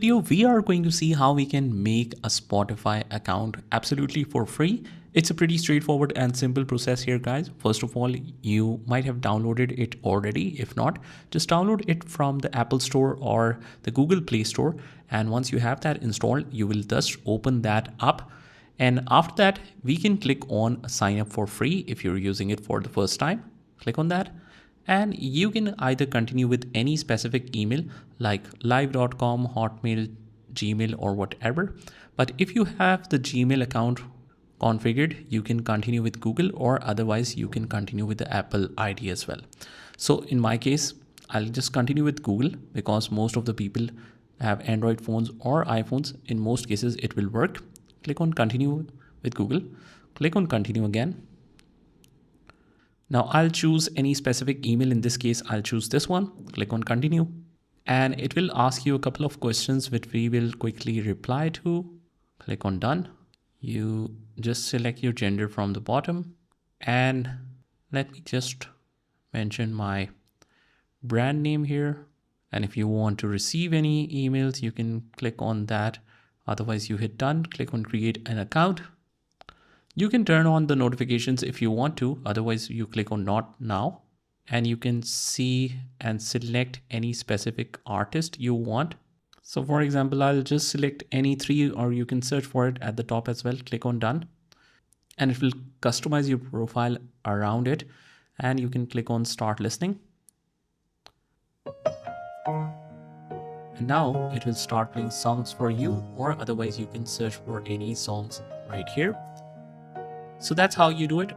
Video, we are going to see how we can make a Spotify account absolutely for free. It's a pretty straightforward and simple process here, guys. First of all, you might have downloaded it already. If not, just download it from the Apple Store or the Google Play Store. And once you have that installed, you will just open that up. And after that, we can click on sign up for free if you're using it for the first time. Click on that. And you can either continue with any specific email like live.com, Hotmail, Gmail, or whatever. But if you have the Gmail account configured, you can continue with Google, or otherwise you can continue with the Apple ID as well. So in my case, I'll just continue with Google because most of the people have Android phones or iPhones. In most cases, it will work. Click on continue with Google. Click on continue again. Now I'll choose any specific email. In this case, I'll choose this one. Click on continue. And it will ask you a couple of questions which we will quickly reply to. Click on done. You just select your gender from the bottom. And let me just mention my brand name here. And if you want to receive any emails, you can click on that. Otherwise, you hit done. Click on create an account. You can turn on the notifications if you want to, otherwise you click on not now, and you can see and select any specific artist you want. So for example, I'll just select any three, or you can search for it at the top as well. Click on done, and it will customize your profile around it, and you can click on start listening. And now it will start playing songs for you, or otherwise you can search for any songs right here. So that's how you do it.